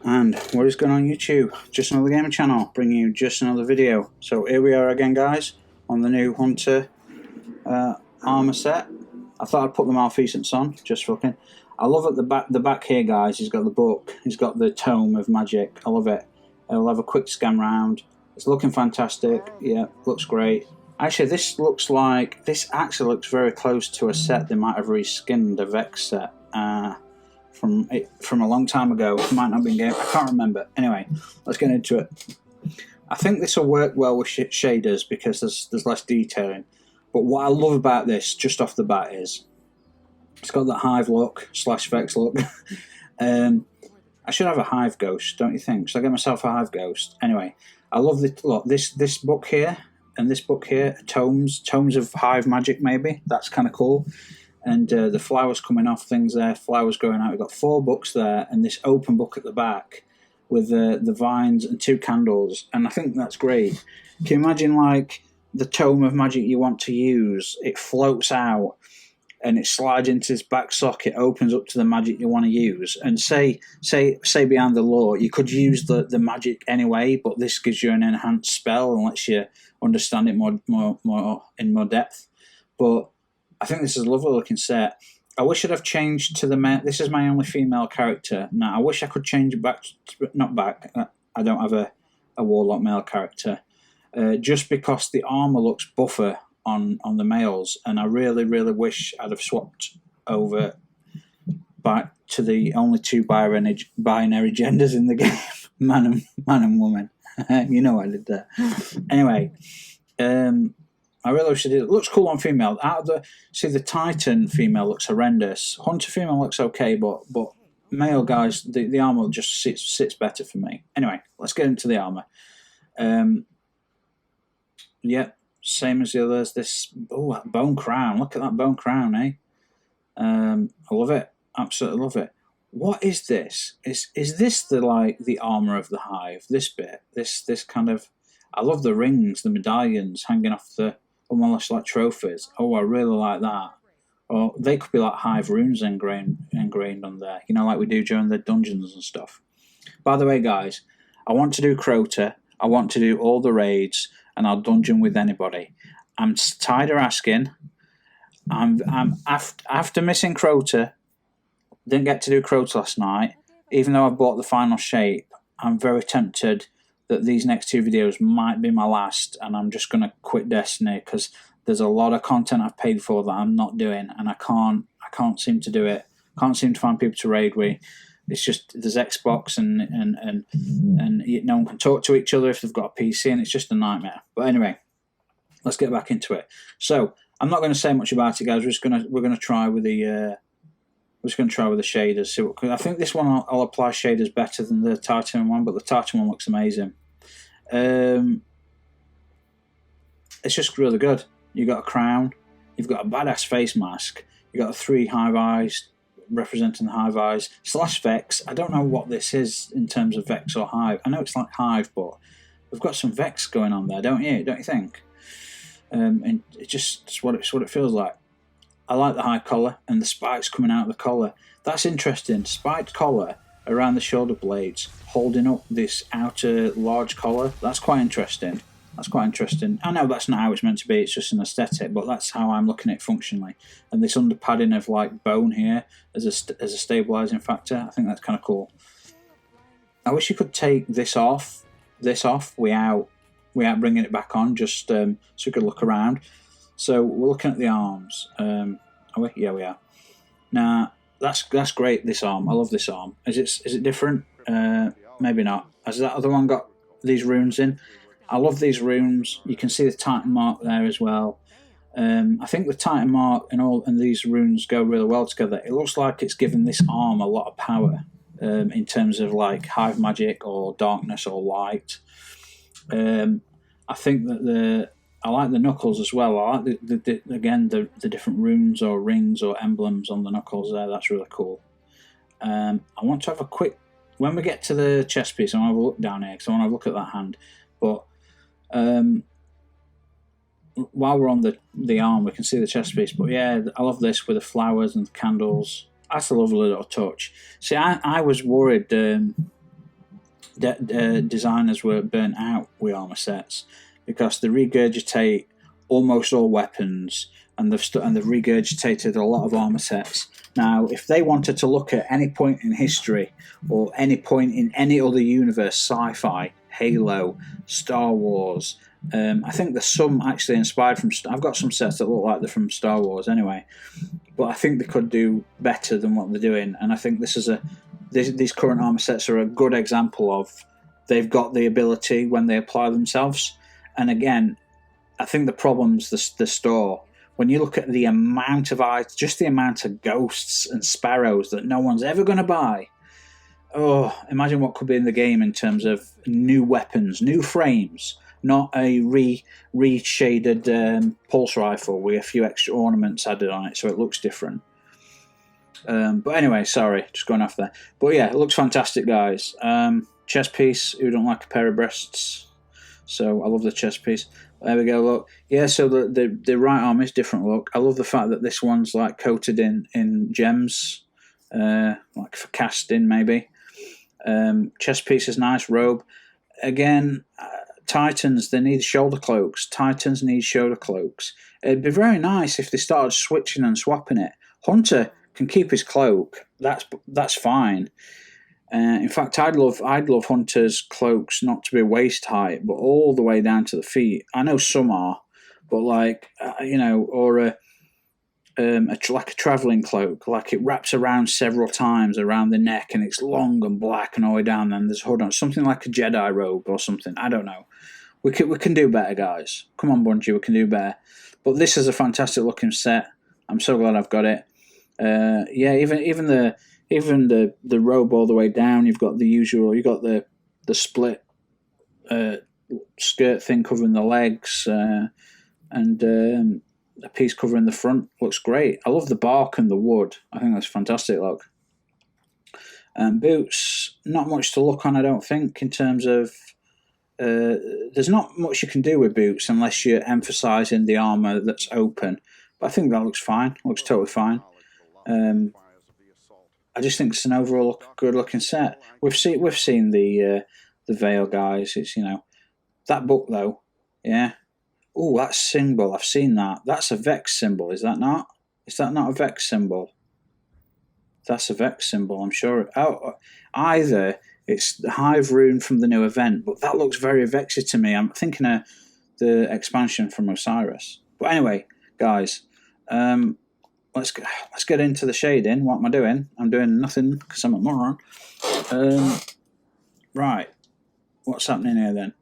And what is going on YouTube? Just another gaming channel, bringing you just another video. So here we are again, guys, on the new Hunter armor set. I thought I'd put the malfeasance on, just for looking. I love at the back here, guys. He's got the book. He's got the tome of magic. I love it. I'll have a quick scan round. It's looking fantastic. Yeah, looks great. Actually, this actually looks very close to a set they might have reskinned, a Vex set. From a long time ago. It might not have been game. I can't remember. Anyway, let's get into it. I think this will work well with shaders because there's less detailing. But what I love about this, just off the bat, is it's got that hive look / Vex look. I should have a hive ghost, don't you think? Should I get myself a hive ghost? Anyway, I love this book here and this book here, tomes of hive magic. Maybe that's kind of cool. And the flowers coming off things there, flowers growing out. We've got 4 books there and this open book at the back with the vines and 2 candles. And I think that's great. Can you imagine, like, the tome of magic you want to use? It floats out and it slides into this back socket, opens up to the magic you want to use. And say behind the lore, you could use the magic anyway, but this gives you an enhanced spell and lets you understand it more in more depth. But I think this is a lovely looking set. I wish I'd have changed to the male. This is my only female character. Now, I wish I could change it back. Not back. I don't have a Warlock male character. Just because the armor looks buffer on the males. And I really, really wish I'd have swapped over back to the only 2 binary genders in the game. man and woman. You know what I did there. Anyway. I really wish I did. It looks cool on female. The Titan female looks horrendous. Hunter female looks okay, but male guys, the armor just sits better for me. Anyway, let's get into the armor. Yeah, same as the others. That bone crown. Look at that bone crown, eh? I love it. Absolutely love it. What is this? Is this the armor of the hive? This bit, this kind of. I love the rings, the medallions hanging off the. Almost like trophies. Oh, I really like that. Or they could be like hive runes ingrained on there. You know, like we do during the dungeons and stuff. By the way, guys, I want to do Crota. I want to do all the raids, and I'll dungeon with anybody. I'm tired of asking. I'm after missing Crota. Didn't get to do Crota last night, even though I bought the final shape. I'm very tempted that these next 2 videos might be my last, and I'm just going to quit Destiny because there's a lot of content I've paid for that I'm not doing, and I can't seem to do it. Can't seem to find people to raid with. It's just there's Xbox and no one can talk to each other if they've got a PC, and it's just a nightmare. But anyway, let's get back into it. So I'm not going to say much about it, guys. We're going to try with the shaders. See what, I think this one I'll apply shaders better than the Titan one, but the Titan one looks amazing. It's just really good. You've got a crown, you've got a badass face mask, you've got 3 hive eyes representing the hive eyes / Vex. I don't know what this is in terms of Vex or hive. I know it's like hive, but we've got some Vex going on there, don't you think? And it's what it feels like. I like the high collar and the spikes coming out of the collar. That's interesting. Spiked collar around the shoulder blades, holding up this outer large collar. That's quite interesting. I know that's not how it's meant to be. It's just an aesthetic, but that's how I'm looking at it functionally. And this under padding of like bone here as a stabilizing factor. I think that's kind of cool. I wish you could take this off without bringing it back on, just so you could look around. So we're looking at the arms. Are we? Yeah, we are. Now that's great. This arm, I love this arm. Is it different? Maybe not. Has that other one got these runes in? I love these runes. You can see the Titan mark there as well. I think the Titan mark and these runes go really well together. It looks like it's giving this arm a lot of power in terms of like hive magic or darkness or light. I think that I like the knuckles as well. I like the different runes or rings or emblems on the knuckles there. That's really cool. I want to have a quick. When we get to the chest piece, I want to have a look down here because I want to look at that hand. But while we're on the arm, we can see the chest piece. But yeah, I love this with the flowers and the candles. That's a lovely little touch. See, I was worried designers were burnt out with armor sets, because they regurgitate almost all weapons, and they've regurgitated a lot of armor sets. Now, if they wanted to look at any point in history or any point in any other universe, sci-fi, Halo, Star Wars, I think there's some actually inspired from. I've got some sets that look like they're from Star Wars anyway, but I think they could do better than what they're doing. And I think these current armor sets are a good example of they've got the ability when they apply themselves. And again, I think the problem's the store. When you look at the amount of eyes, just the amount of ghosts and sparrows that no one's ever going to buy. Oh, imagine what could be in the game in terms of new weapons, new frames, not a re-shaded pulse rifle with a few extra ornaments added on it so it looks different. But anyway, sorry, just going off there. But yeah, it looks fantastic, guys. Chest piece, who don't like a pair of breasts? So I love the chest piece. There we go, look. Yeah, so the right arm is different look. I love the fact that this one's like coated in gems, like for casting maybe. Chest piece is nice, robe. Again, Titans, they need shoulder cloaks. Titans need shoulder cloaks. It'd be very nice if they started switching and swapping it. Hunter can keep his cloak. That's fine. In fact, I'd love Hunter's cloaks not to be waist height, but all the way down to the feet. I know some are, but like or like a traveling cloak, like it wraps around several times around the neck, and it's long and black and all the way down. And there's a hood on, something like a Jedi robe or something. I don't know. We can do better, guys. Come on, Bungie, we can do better. But this is a fantastic looking set. I'm so glad I've got it. Yeah, even the robe all the way down. You've got the usual. You've got the split skirt thing covering the legs, and a piece covering the front. Looks great. I love the bark and the wood. I think that's fantastic look. Boots, not much to look on, I don't think, in terms of. There's not much you can do with boots unless you're emphasising the armour that's open. But I think that looks fine. Looks totally fine. I just think it's an overall good looking set. We've seen the Veil guys. It's that book though. Yeah. Oh, that symbol. I've seen that. That's a Vex symbol. Is that not? Is that not a Vex symbol? That's a Vex symbol. I'm sure. Oh, either it's the Hive rune from the new event, but that looks very Vexy to me. I'm thinking of the expansion from Osiris. But anyway, guys, let's get into the shading. What am I doing? I'm doing nothing because I'm a moron. Right, what's happening here then?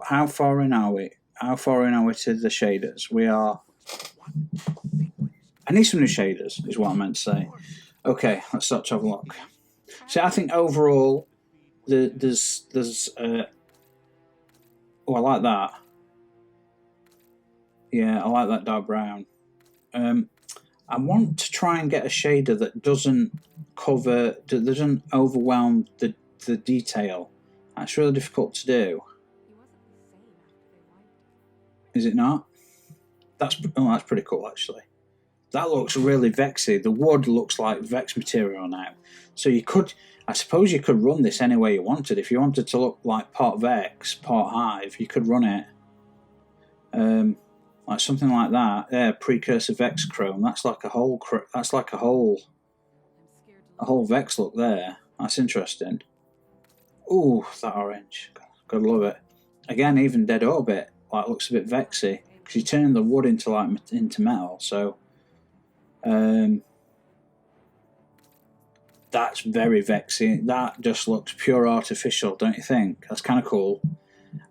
How far in are we? How far in are we to the shaders? We are. I need some new shaders, is what I meant to say. Okay, let's start to have a look. So I think overall, there's I like that. Yeah, I like that dark brown. I want to try and get a shader that doesn't overwhelm the detail. That's really difficult to do. Is it not? That's pretty cool actually. That looks really Vexy. The wood looks like Vex material now. So I suppose you could run this any way you wanted. If you wanted to look like part Vex, part Hive, you could run it. Like something like that. Yeah, precursor Vex chrome. That's like a whole Vex look there. That's interesting. Ooh, that orange. Gotta love it. Again, even Dead Orbit looks a bit Vexy because you turn the wood into metal. So. That's very Vexy. That just looks pure artificial, don't you think? That's kind of cool.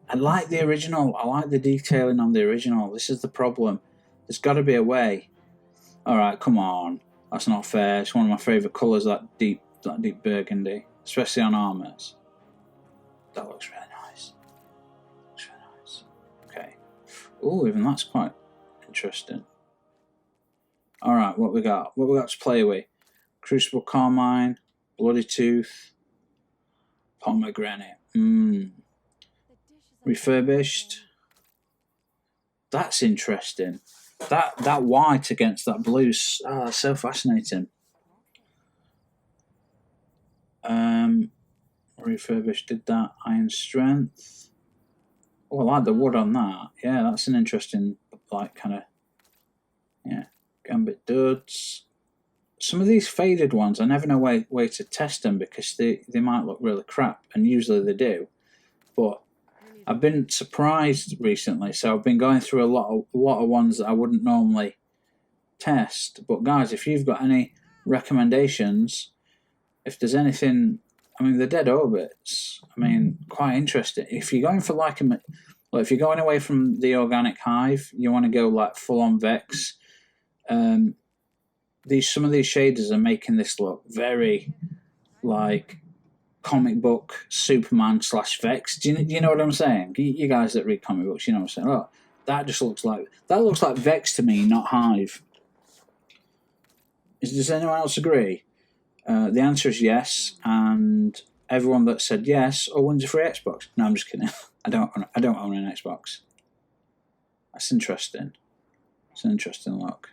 I like the original. I like the detailing on the original. This is the problem. There's got to be a way. Alright, come on. That's not fair. It's one of my favourite colours, that deep burgundy. Especially on armours. That looks really nice. Looks really nice. Okay. Ooh, even that's quite interesting. Alright, what we got? What we got to play with? Crucible Carmine, Bloody Tooth, Pomegranate. Refurbished. That's interesting. That white against that blue. That's so fascinating. Refurbished, did that. Iron strength. Oh, I like the wood on that. Yeah, that's an interesting, like, kind of, yeah. Gambit duds. Some of these faded ones, I never know way to test them because they might look really crap, and usually they do. But I've been surprised recently, so I've been going through a lot of ones that I wouldn't normally test. But guys, if you've got any recommendations, if there's anything, I mean, the dead orbits, I mean, quite interesting. If you're going for like if you're going away from the organic hive, you want to go like full on Vex. Some of these shaders are making this look very like comic book Superman / Vex. Do you know what I'm saying? You guys that read comic books, you know what I'm saying. Oh, that just looks like Vex to me, not Hive. Does anyone else agree? The answer is yes, and everyone that said yes, when's a free Xbox? No, I'm just kidding. I don't own an Xbox. That's interesting. It's an interesting look.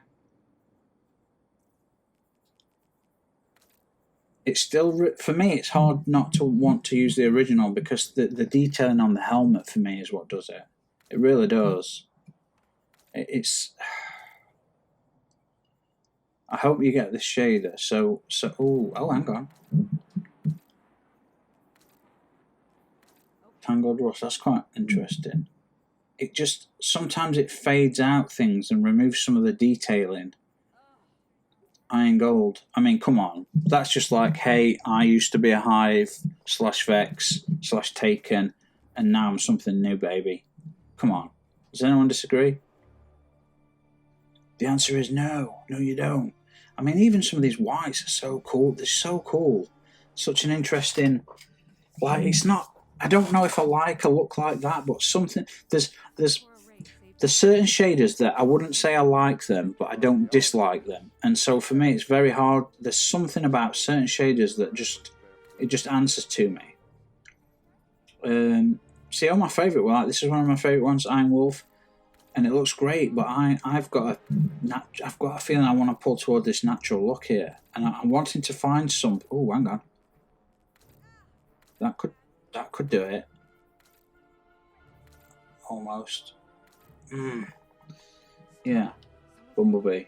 It's still, for me, it's hard not to want to use the original because the detailing on the helmet for me is what does it. It really does. It's. I hope you get this shader. So hang on. Tangled Rust, that's quite interesting. It just, sometimes it fades out things and removes some of the detailing. Iron Gold. I mean, come on. That's just like, hey, I used to be a Hive / Vex / Taken, and now I'm something new, baby. Come on. Does anyone disagree? The answer is no. No, you don't. I mean, even some of these whites are so cool. They're so cool. Such an interesting... Like, it's not... I don't know if I like a look like that, but something... There's certain shaders that I wouldn't say I like them, but I don't dislike them. And so for me, it's very hard. There's something about certain shaders that it just answers to me. See, all my favourite, like this is one of my favourite ones, Iron Wolf, and it looks great. But I've got a feeling I want to pull toward this natural look here, and I'm wanting to find some. Oh, hang on, that could do it. Almost. Yeah, Bumblebee.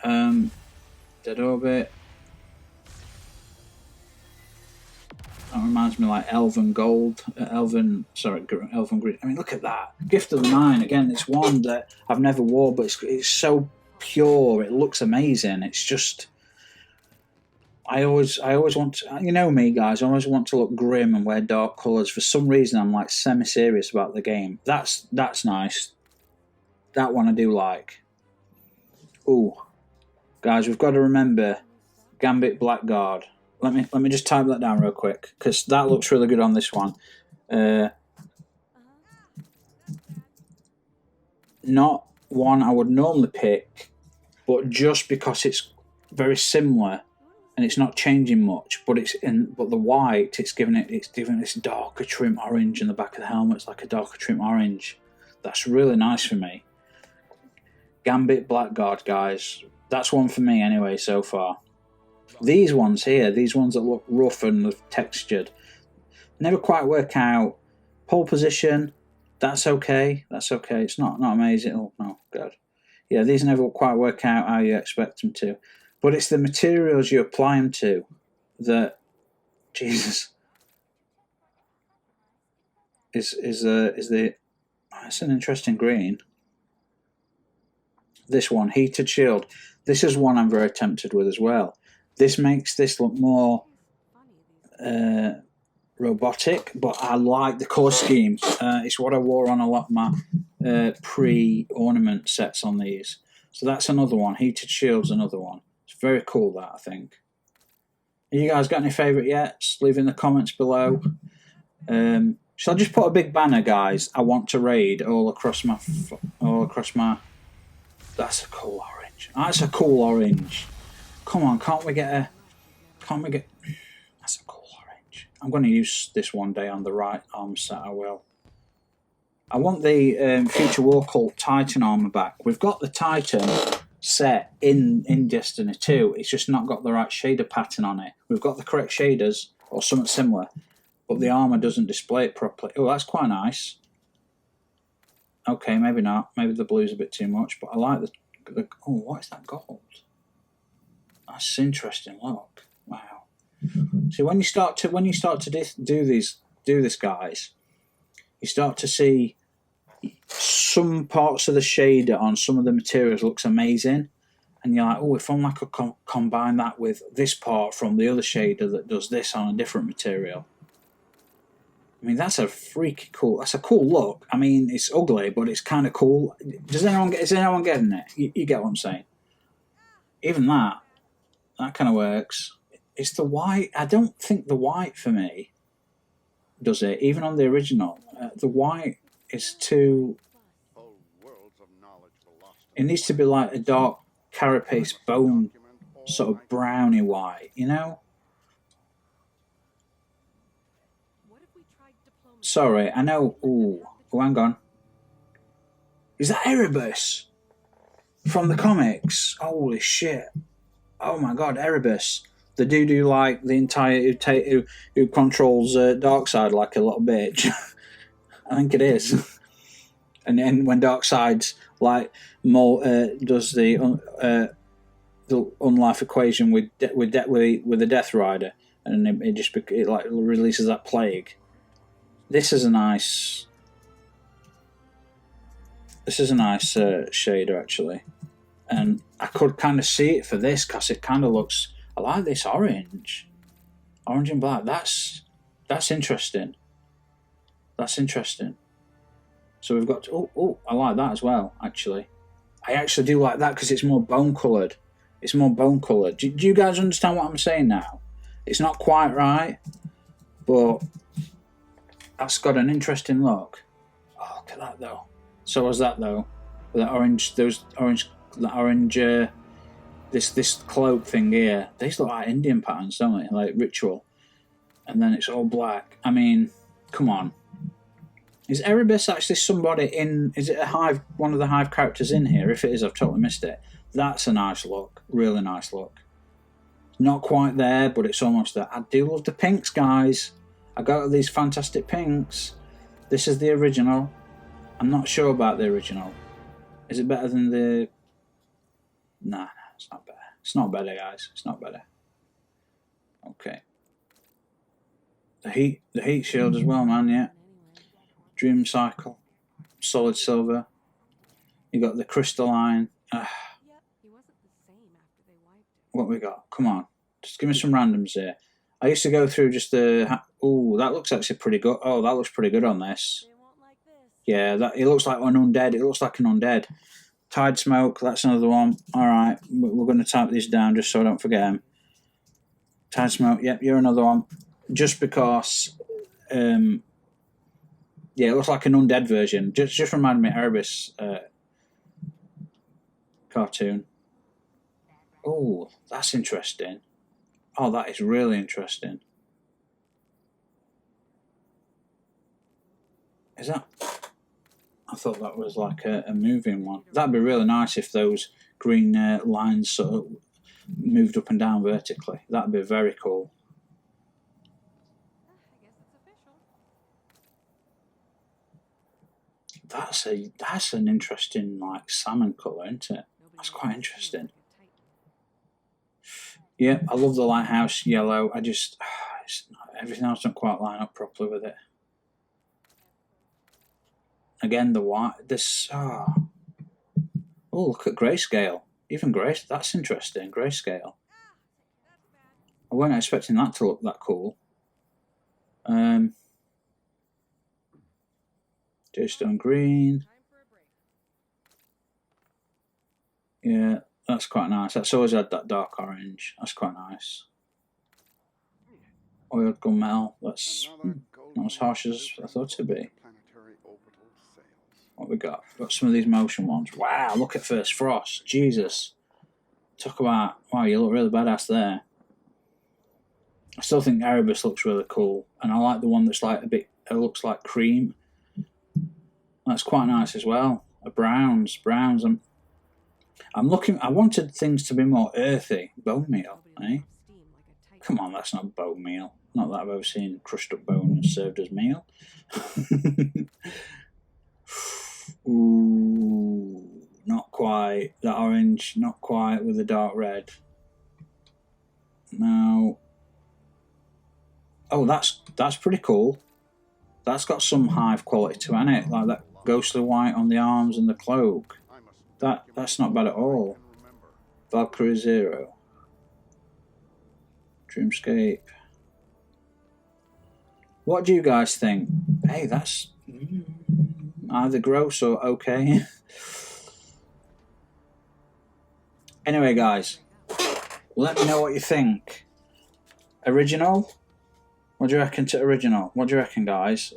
Dead Orbit. That reminds me like Elven Gold, Elven Green. I mean, look at that. Gift of the Mind. Again, it's one that I've never wore, but it's so pure. It looks amazing. It's just... I always want to... You know me, guys. I always want to look grim and wear dark colours. For some reason, I'm like semi-serious about the game. That's nice. That one I do like. Ooh. Guys, we've got to remember Gambit Blackguard. Let me just type that down real quick because that looks really good on this one. Not one I would normally pick, but just because it's very similar and it's not changing much, but the white it's giving this darker trim orange in the back of the helmet. It's like a darker trim orange. That's really nice for me. Gambit Blackguard, guys. That's one for me anyway so far. These ones here, these ones that look rough and textured, never quite work out. Pole position, that's okay. That's okay. It's not amazing. Oh, no, good. Yeah, these never quite work out how you expect them to. But it's the materials you apply them to that, Jesus, is that's an interesting green. This one, Heated Shield. This is one I'm very tempted with as well. This makes this look more robotic, but I like the colour scheme. It's what I wore on a lot of my pre-ornament sets on these. So that's another one. Heated Shield's another one. It's very cool, that, I think. Have you guys got any favourite yet? Leave in the comments below. Shall I just put a big banner, guys? I want to raid all across my... That's a cool orange. That's a cool orange. Come on, can't we get... That's a cool orange. I'm going to use this one day on the right arm set, I will. I want the Future War Cult Titan armor back. We've got the Titan, set in Destiny 2. It's just not got the right shader pattern on it. We've got the correct shaders or something similar, but the armor doesn't display it properly. Oh, that's quite nice. Okay, maybe not. Maybe the blue's a bit too much, but I like the oh, what is that gold? That's interesting. Look, wow. See, when you start to do this, guys, you start to see some parts of the shader on some of the materials looks amazing, and you're like, oh, if I'm like combine that with this part from the other shader that does this on a different material. I mean, that's a freaky cool. That's a cool look. I mean, it's ugly, but it's kind of cool. Is anyone getting it? You get what I'm saying? Even that kind of works. It's the white. I don't think the white for me does it. Even on the original, the white is too. It needs to be like a dark carapace bone, sort of browny white, you know? Sorry, I know. Ooh, hang on. Is that Erebus from the comics? Holy shit! Oh my god, Erebus, the dude who like the entire who controls Darkseid like a little bitch. I think it is. And then when Darkseid's like does the unlife equation with the Death Rider, and it like releases that plague. This is a nice shader actually, and I could kind of see it for this because it kind of looks. I like this orange and black. That's interesting. That's interesting. So we've got. Oh, I like that as well. Actually, I actually do like that because it's more bone coloured. It's more bone coloured. Do you guys understand what I'm saying now? It's not quite right, but that's got an interesting look. Oh, look at that though. So was that though? That orange, this cloak thing here. These look like Indian patterns, don't they? Like ritual, and then it's all black. I mean, come on. Is Erebus actually somebody in? Is it a hive? One of the hive characters in here? If it is, I've totally missed it. That's a nice look. Really nice look. Not quite there, but it's almost there. I do love the pinks, guys. I got these fantastic pinks. This is the original. I'm not sure about the original. Is it better than the... Nah, it's not better. It's not better, guys. It's not better. Okay. The heat shield as well, man, yeah. Dream Cycle. Solid silver. You got the crystalline. What we got? Come on. Just give me some randoms here. I used to go through just the... Ooh, that looks actually pretty good. Oh, that looks pretty good on this. Yeah, it looks like an undead. It looks like an undead. Tide Smoke, that's another one. Alright, we're going to type these down just so I don't forget them. Tide Smoke, yep, you're another one. Just because... yeah, it looks like an undead version. Just reminded me of Erebus cartoon. Oh, that's interesting. Oh, that is really interesting. Is that... I thought that was like a moving one. That'd be really nice if those green lines sort of moved up and down vertically. That'd be very cool. That's an interesting like salmon colour, isn't it? That's quite interesting. Yeah, I love the lighthouse yellow. I just everything else doesn't quite line up properly with it. Again, the white. This. Oh, look at grayscale. Even grace. That's interesting. Grayscale. I wasn't expecting that to look that cool. Daystone green. Yeah, that's quite nice. That's always had that dark orange. That's quite nice. Oiled gunmetal. That's not as harsh as I thought it'd be. What we got? We've got some of these motion ones. Wow, look at First Frost. Jesus. Talk about... Wow, you look really badass there. I still think Erebus looks really cool. And I like the one that's like a bit... It looks like cream. That's quite nice as well. Browns. I'm looking. I wanted things to be more earthy. Bone meal, eh? Come on, that's not bone meal. Not that I've ever seen crushed up bone and served as meal. Ooh, not quite. That orange, not quite with the dark red. No. Oh, that's pretty cool. That's got some hive quality to it, ain't it? Like that ghostly white on the arms and the cloak. That's not bad at all. Valkyrie 0. Dreamscape. What do you guys think? Hey, that's either gross or okay. Anyway, guys, let me know what you think. Original? What do you reckon to original? What do you reckon, guys?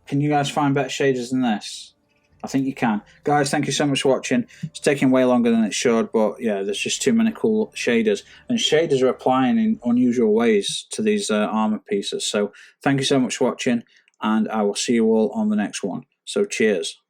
Can you guys find better shaders than this? I think you can. Guys, thank you so much for watching. It's taking way longer than it should, but yeah, there's just too many cool shaders. And shaders are applying in unusual ways to these armor pieces. So thank you so much for watching, and I will see you all on the next one. So cheers.